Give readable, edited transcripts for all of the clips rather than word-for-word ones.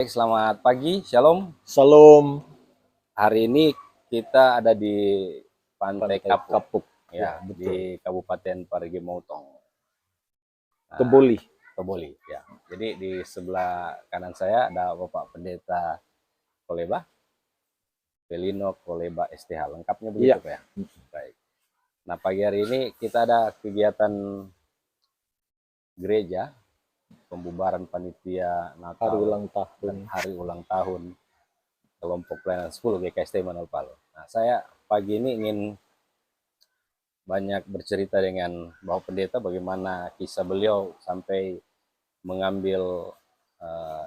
Selamat pagi, Shalom. Salam. Hari ini kita ada di Pantai Pantai Kapuk, Kapuk. ya, Ya, betul. di Kabupaten Parigi Motong, Keboli. Toboli, ya. Jadi di sebelah kanan saya ada Bapak Pendeta Koleba, Pelino Koleba STH. Lengkapnya begitu, Iya. Pak ya? Baik. Nah, pagi hari ini kita ada kegiatan gereja, pembubaran panitia Hari Natal ulang dan tahun. hari ulang tahun kelompok pelayanan 10 GKST Manuel Palo. Nah, saya pagi ini ingin banyak bercerita dengan Bapak Pendeta bagaimana kisah beliau sampai mengambil uh,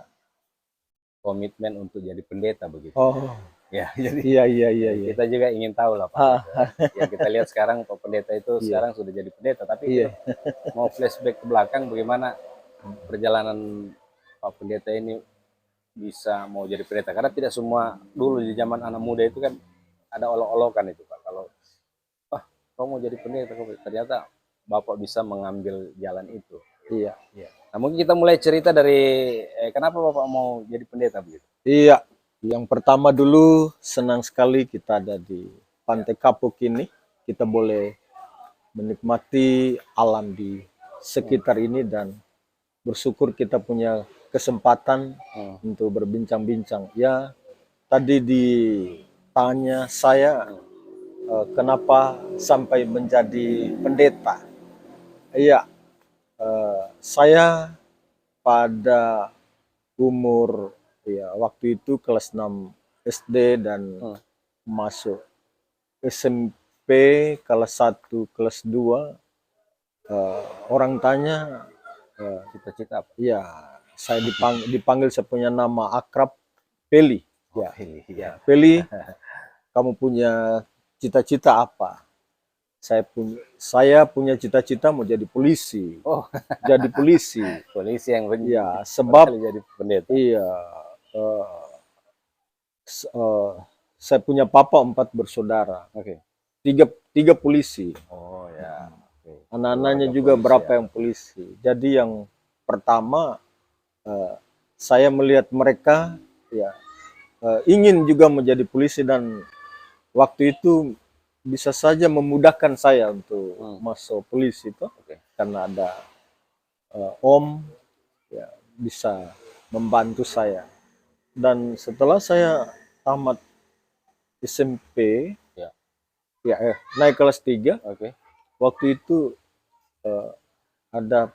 komitmen untuk jadi pendeta begitu. Oh, Ya, jadi iya. kita juga ingin tahu lah Pak. Gitu. Yang kita lihat sekarang Pak Pendeta itu Iya, sekarang sudah jadi pendeta, tapi iya. kita mau flashback ke belakang bagaimana perjalanan Pak Pendeta ini bisa mau jadi pendeta. Karena tidak semua dulu di zaman anak muda itu kan ada olok-olokan itu Pak. Kalau kamu mau jadi pendeta, ternyata Bapak bisa mengambil jalan itu. Iya. Nah, mungkin kita mulai cerita dari kenapa Bapak mau jadi pendeta begitu? Iya. Yang pertama dulu senang sekali kita ada di Pantai Kapuk ini. Kita boleh menikmati alam di sekitar ini dan bersyukur kita punya kesempatan untuk berbincang-bincang. Ya, tadi ditanya saya kenapa sampai menjadi pendeta. Iya, saya pada umur ya waktu itu kelas 6 SD dan masuk SMP kelas 1 kelas 2 orang tanya Cita-cita apa? ya saya dipanggil saya punya nama akrab Peli. Oh, Ya, pilih. ya, Peli, kamu punya cita-cita apa? Saya punya cita-cita mau jadi polisi. Oh, Jadi polisi. polisi yang Ya, sebab jadi pendeta. iya eh, saya punya papa 4 bersaudara. Oke. Tiga polisi. Oh ya. Okay. Anak-anaknya Keluarga juga polisi, berapa ya. yang polisi. Jadi yang pertama saya melihat mereka ya ingin juga menjadi polisi dan waktu itu bisa saja memudahkan saya untuk masuk polisi itu. Oke. Karena ada om ya bisa membantu saya. Dan setelah saya tamat SMP Ya. naik kelas 3, Oke. waktu itu ada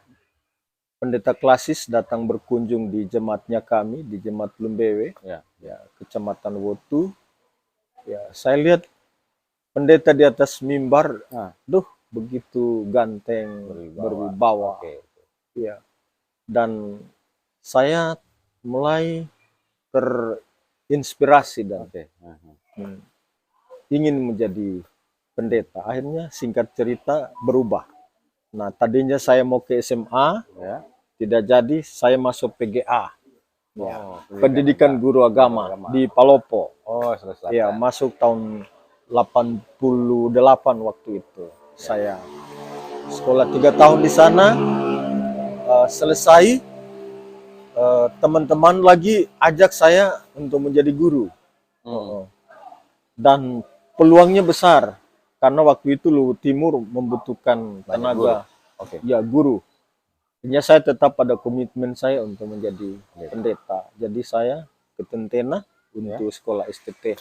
pendeta klasis datang berkunjung di jemaatnya kami di Jemaat Lumbewe, Ya. Kecamatan Wotu. Ya, saya lihat pendeta di atas mimbar, begitu ganteng, berwibawa. Oke. Ya. Dan saya mulai terinspirasi dan ingin menjadi pendeta. Akhirnya singkat cerita berubah. Nah, tadinya saya mau ke SMA, tidak jadi, saya masuk PGA. Ya, pendidikan guru agama di Palopo. Oh, selesai. Ya, masuk tahun 88 waktu itu. Saya sekolah 3 tahun di sana, selesai, teman-teman lagi ajak saya untuk menjadi guru. Dan peluangnya besar, karena waktu itu Luwu Timur membutuhkan tenaga guru. Akhirnya saya tetap pada komitmen saya untuk menjadi pendeta. Jadi saya ke Tentena untuk sekolah STT.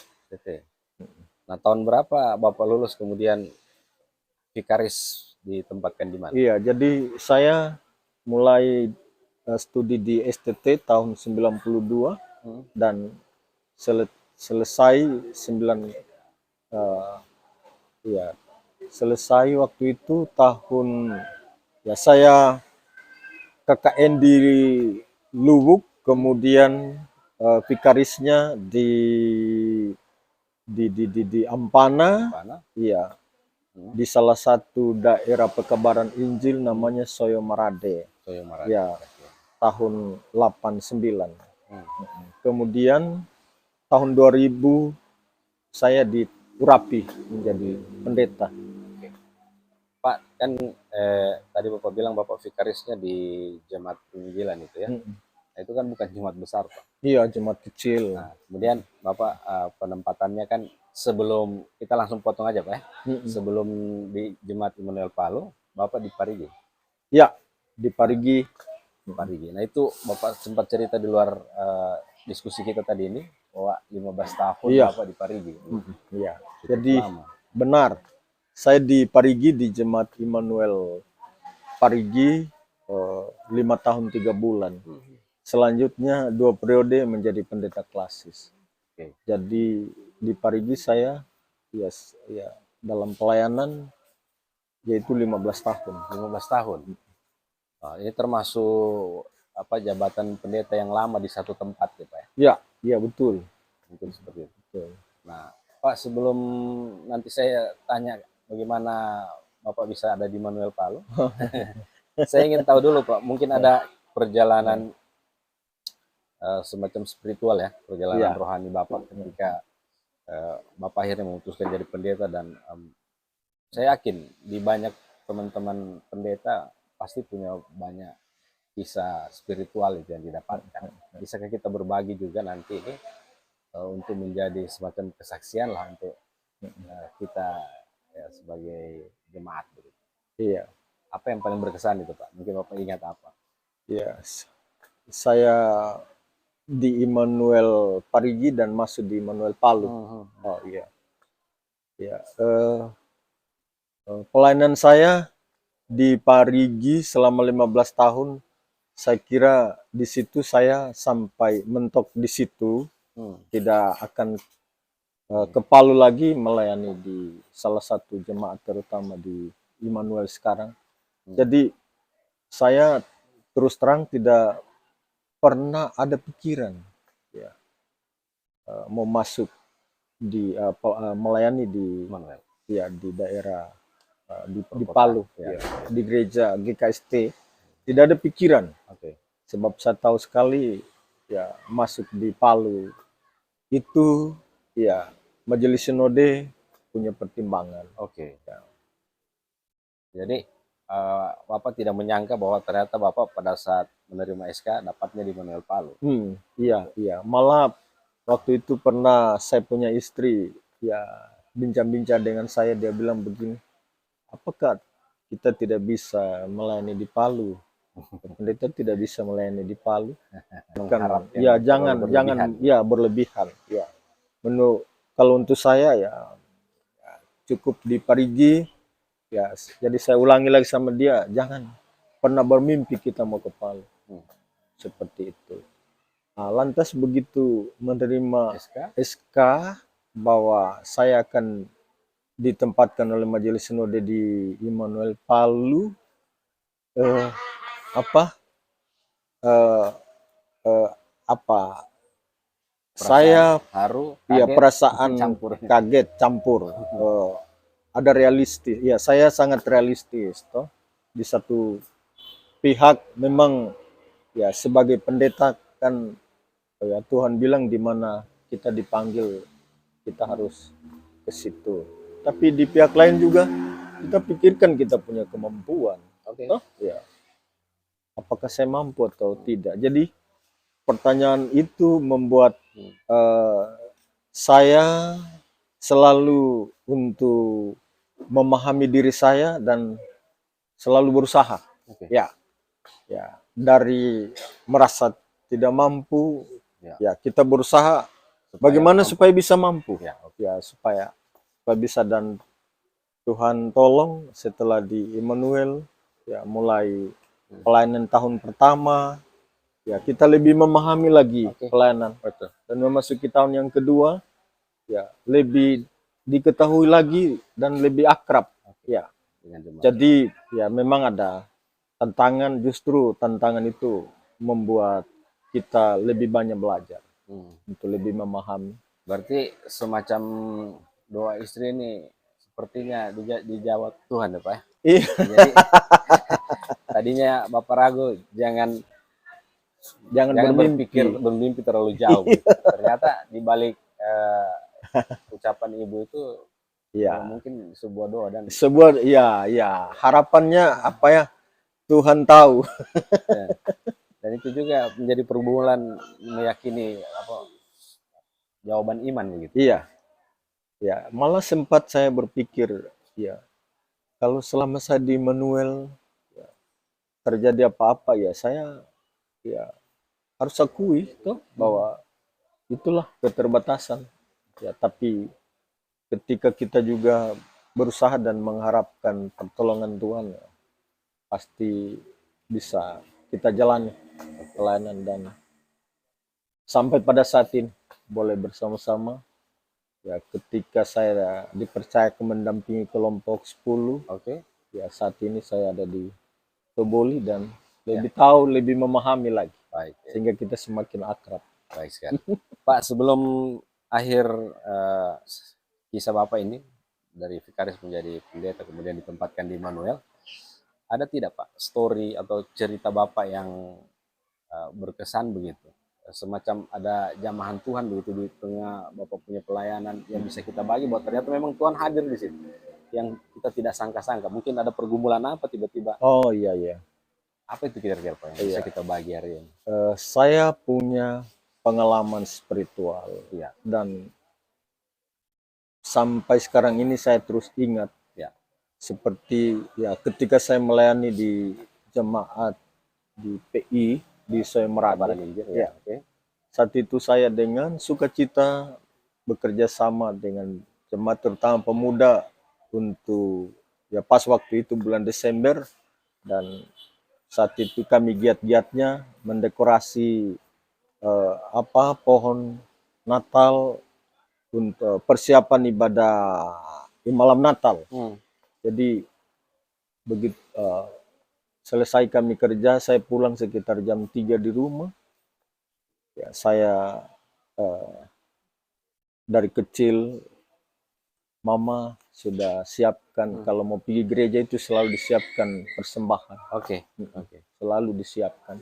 Nah, tahun berapa Bapak lulus kemudian vikaris ditempatkan di mana? Iya, jadi saya mulai studi di STT tahun 92 dan selesai selesai waktu itu tahun saya KKN di Luwuk, kemudian vikarisnya di Ampana, iya, di salah satu daerah pekabaran Injil namanya Soyo Marade, ya, tahun 89. Kemudian tahun 2000 saya di Urapi menjadi pendeta. Pak, kan tadi Bapak bilang Bapak vikarisnya di Jemaat Penginjilan itu ya. Nah, itu kan bukan jemaat besar, Pak. Iya, jemaat kecil. Nah, kemudian Bapak penempatannya kan sebelum kita langsung potong aja, Pak ya. Sebelum di Jemaat Immanuel Palu, Bapak di Parigi. Ya, di Parigi. Parigi. Nah, itu Bapak sempat cerita di luar diskusi kita tadi ini bahwa 15 tahun Iya. Bapak di Parigi. Iya. Cukup Jadi lama. benar. Saya di Parigi di Jemaat Immanuel Parigi 5 tahun 3 bulan. Selanjutnya 2 periode menjadi pendeta klasis. Oke. Jadi di Parigi saya ya dalam pelayanan yaitu 15 tahun. 15 tahun. Nah, ini termasuk apa jabatan pendeta yang lama di satu tempat ya, Pak ya? Ya, iya betul. Mungkin seperti itu. Betul. Nah, Pak, sebelum nanti saya tanya bagaimana Bapak bisa ada di Immanuel Palu, saya ingin tahu dulu, Pak, mungkin ada perjalanan semacam spiritual ya, perjalanan rohani Bapak ketika Bapak akhirnya memutuskan jadi pendeta, dan saya yakin di banyak teman-teman pendeta pasti punya banyak kisah spiritual itu yang didapatkan. Bisakah kita berbagi juga nanti ini untuk menjadi semacam kesaksian lah untuk kita ya, sebagai jemaat begitu. Iya. Apa yang paling berkesan itu, Pak? Mungkin Bapak ingat apa? Iya. Saya di Immanuel Parigi dan masuk di Immanuel Palu. Oh iya. Ya, pelayanan saya di Parigi selama 15 tahun, saya kira di situ saya sampai mentok di situ, tidak akan ke Palu lagi melayani di salah satu jemaat terutama di Immanuel sekarang. Jadi saya terus terang tidak pernah ada pikiran ya mau masuk di melayani di Immanuel. Ya di daerah di Palu ya. Di gereja GKST tidak ada pikiran. Sebab saya tahu sekali ya masuk di Palu itu ya majelis sinode punya pertimbangan. Ya. Jadi Bapak tidak menyangka bahwa ternyata Bapak pada saat menerima SK dapatnya di Immanuel Palu. Iya. Malah waktu itu pernah saya punya istri ya bincang-bincang dengan saya, dia bilang begini, apakah kita tidak bisa melayani di Palu? Pendeta tidak bisa melayani di Palu. Kan, ya jangan ya berlebihan. Ya, kalau untuk saya ya cukup di Parigi. Ya, jadi saya ulangi lagi sama dia, jangan pernah bermimpi kita mau ke Palu. Seperti itu. Nah, lantas begitu menerima SK bahwa saya akan ditempatkan oleh majelis sinode di Immanuel Palu, saya perasaan kaget campur. Ada realistis, ya saya sangat realistis toh. Di satu pihak memang ya sebagai pendeta kan ya Tuhan bilang di mana kita dipanggil kita harus ke situ. Tapi di pihak lain juga kita pikirkan kita punya kemampuan. Ya. Apakah saya mampu atau tidak? Jadi pertanyaan itu membuat saya selalu untuk memahami diri saya dan selalu berusaha. Ya, dari merasa tidak mampu, ya kita berusaha bagaimana supaya bisa mampu. Ya, supaya bisa, dan Tuhan tolong setelah di Immanuel ya mulai pelayanan tahun pertama ya kita lebih memahami lagi pelayanan. Dan memasuki tahun yang kedua ya lebih diketahui lagi dan lebih akrab ya. Jadi ya memang ada tantangan, justru tantangan itu membuat kita lebih banyak belajar untuk lebih memahami. Berarti semacam doa istri ini sepertinya dijawab Tuhan ya Pak ya? Iya. Jadi tadinya Bapak ragu jangan bermimpi terlalu jauh. Ternyata di balik ucapan ibu itu ya mungkin sebuah doa dan harapannya apa ya, Tuhan tahu. Dan itu juga menjadi pergumulan meyakini apa jawaban iman begitu. Iya, ya. Malah sempat saya berpikir, ya, kalau selama saya di Manuel terjadi apa-apa ya saya ya harus akui toh bahwa itulah keterbatasan. Ya, tapi ketika kita juga berusaha dan mengharapkan pertolongan Tuhan, ya, pasti bisa kita jalani pelayanan dan sampai pada saat ini boleh bersama-sama. Ya, ketika saya dipercaya mendampingi kelompok 10, Oke. ya saat ini saya ada di Toboli dan lebih tahu, lebih memahami lagi, Baik. sehingga kita semakin akrab. Baik sekali. Pak, sebelum akhir kisah Bapak ini dari vikaris menjadi pendeta kemudian ditempatkan di Manuel, ada tidak Pak story atau cerita Bapak yang berkesan begitu? Semacam ada jamahan Tuhan begitu di tengah Bapak punya pelayanan yang bisa kita bagi bahwa ternyata memang Tuhan hadir di situ yang kita tidak sangka-sangka. Mungkin ada pergumulan apa tiba-tiba. Oh iya, iya. Apa itu kira-kira Pak yang bisa kita bagi hari ini? Saya punya pengalaman spiritual, Iya. dan sampai sekarang ini saya terus ingat, Ya. seperti ya ketika saya melayani di jemaat di PI di Soemerade. Ya. Oke. Saat itu saya dengan sukacita bekerja sama dengan jemaat terutama pemuda untuk ya pas waktu itu bulan Desember, dan saat itu kami giat-giatnya mendekorasi pohon Natal untuk persiapan ibadah di malam Natal. Jadi begitu selesai kami kerja, saya pulang sekitar jam 3 di rumah. Ya, saya dari kecil mama sudah siapkan kalau mau pergi gereja itu selalu disiapkan persembahan. Oke. Selalu disiapkan.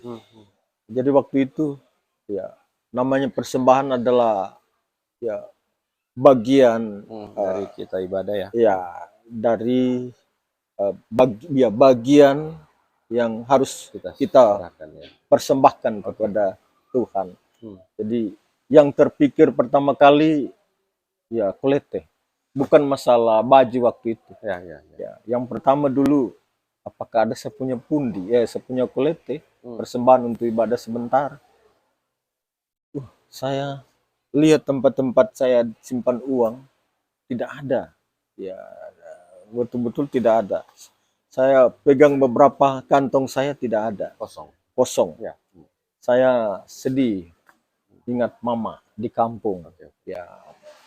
Jadi waktu itu ya namanya persembahan adalah ya bagian dari kita ibadah ya. Ya dari bagian yang harus kita ya. persembahkan kepada Tuhan. Jadi yang terpikir pertama kali ya kolete, bukan masalah baju waktu itu. Ya, yang pertama dulu apakah ada saya punya pundi, saya punya kolete, persembahan untuk ibadah sebentar. Saya lihat tempat-tempat saya simpan uang tidak ada, ya betul-betul tidak ada. Saya pegang beberapa kantong saya tidak ada, kosong. Ya. Saya sedih, ingat mama di kampung. Ya.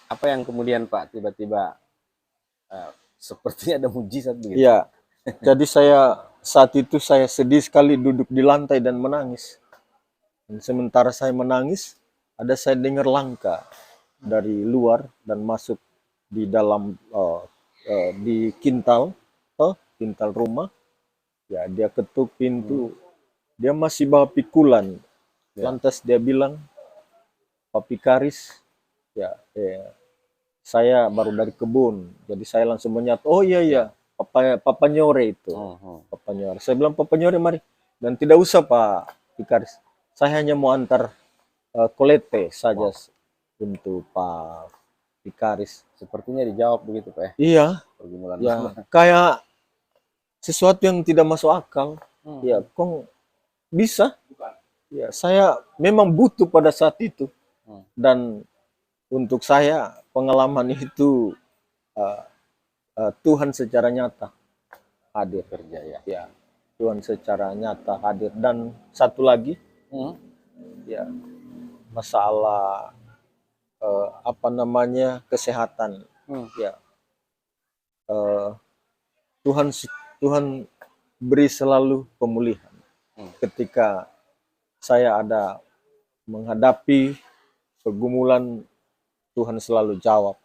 Apa yang kemudian Pak tiba-tiba seperti ada mujizat begitu? Ya, jadi saya saat itu saya sedih sekali duduk di lantai dan menangis. Dan sementara saya menangis, ada saya dengar langkah dari luar dan masuk di dalam di kintal rumah. Ya, dia ketuk pintu. Dia masih bawa pikulan. Lantas dia bilang, Pak Vikaris, ya, saya baru dari kebun. Jadi saya langsung menyatu, oh iya, Papa Nyore itu. Papa Nyore. Saya bilang, Papa Nyore mari. Dan tidak usah Pak Vikaris. Saya hanya mau antar kolete saja untuk Pak Vikaris. Sepertinya dijawab begitu Pak. Iya. Ya, kayak sesuatu yang tidak masuk akal. Ya, kok bisa? Ya, saya memang butuh pada saat itu. Dan untuk saya pengalaman itu Tuhan secara nyata hadir kerja ya. Tuhan secara nyata hadir. Dan satu lagi ya masalah kesehatan. Ya. Tuhan beri selalu pemulihan. Ketika saya ada menghadapi pergumulan, Tuhan selalu jawab.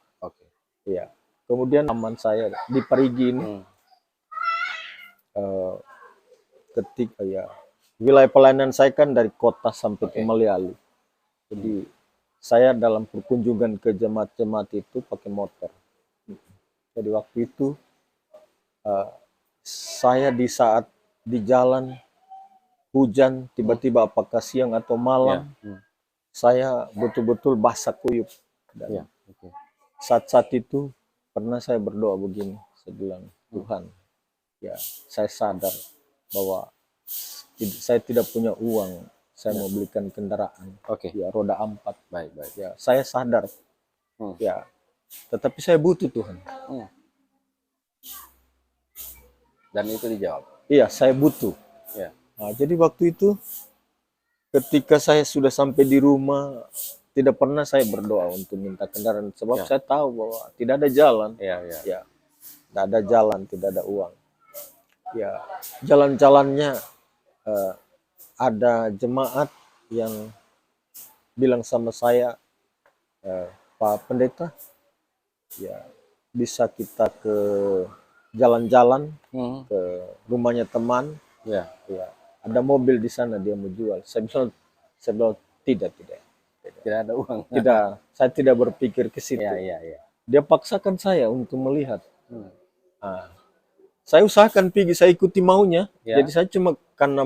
Ya. Kemudian aman saya di Parigi ini, ketika ya wilayah pelayanan saya kan dari kota sampai ke Maliali. Jadi saya dalam perkunjungan ke jemaat-jemaat itu pakai motor. Jadi waktu itu saya di saat di jalan hujan, tiba-tiba apakah siang atau malam, Ya. saya betul-betul basah kuyup. Dan Ya. Oke. saat-saat itu pernah saya berdoa begini, saya bilang, Tuhan, ya saya sadar bahwa saya tidak punya uang, saya mau belikan kendaraan, Oke. ya roda 4. Baik, baik. Ya, saya sadar, Hmm. ya, tetapi saya butuh Tuhan. Hmm. Dan itu dijawab. Iya, saya butuh. Ya. Nah, jadi waktu itu ketika saya sudah sampai di rumah, tidak pernah saya berdoa untuk minta kendaraan sebab Ya. saya tahu bahwa tidak ada jalan. Ya, ya. Ya, tidak ada jalan, tidak ada uang. Ya, jalan-jalannya ada jemaat yang bilang sama saya, Pak Pendeta, ya bisa kita ke jalan-jalan Hmm. ke rumahnya teman, Ya. ya ada mobil di sana dia mau jual. Saya bilang tidak. Tidak ada uang. Tidak, saya tidak berpikir ke situ. Ya, ya, ya. Dia paksakan saya untuk melihat. Hmm. Nah, saya usahakan pergi, saya ikuti maunya. Ya. Jadi saya cuma karena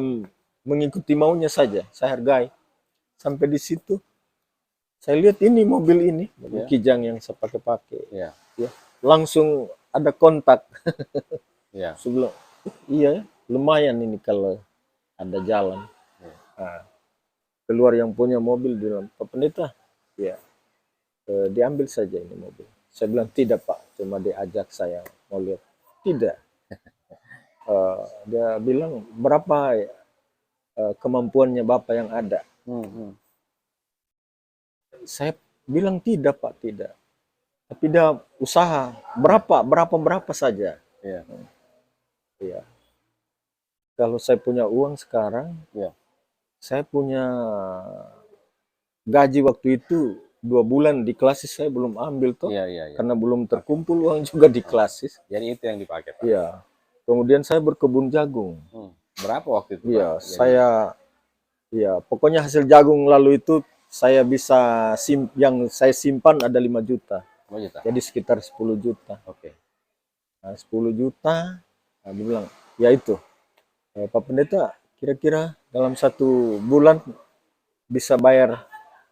mengikuti maunya saja, saya hargai. Sampai di situ, saya lihat ini mobil ini, mobil Ya. Kijang yang saya pakai. Ya. Ya, langsung ada kontak. Ya. Saya bilang, iya, lumayan ini kalau ada jalan. Ya. Nah, keluar yang punya mobil bilang, Pak Pendeta, ya diambil saja ini mobil. Saya bilang tidak Pak, cuma diajak saya mau lihat. Tidak. Dia bilang berapa kemampuannya Bapak yang ada. Hmm. Saya bilang tidak Pak, tidak. Tapi dia usaha berapa saja. Ya. Ya. Kalau saya punya uang sekarang, Ya. saya punya gaji waktu itu 2 bulan di klasis saya belum ambil toh, Ya, ya, ya. karena belum terkumpul uang juga di klasis. Jadi itu yang dipakai, Pak. Iya. Kemudian saya berkebun jagung. Hmm. Berapa waktu itu, Iya, Pak? pokoknya hasil jagung lalu itu saya bisa yang saya simpan ada 5 juta. 5 juta. Jadi sekitar 10 juta. Oke. Nah, 10 juta, nah, dia bilang, ya itu, Pak Pendeta, kira-kira dalam 1 bulan bisa bayar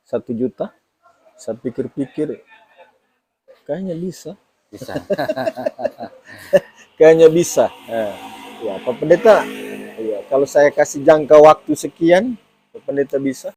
1 juta? Saya pikir-pikir, kayaknya bisa. Bisa. Kayaknya bisa. Ya, Pak Pendeta, ya, kalau saya kasih jangka waktu sekian, Pak Pendeta bisa.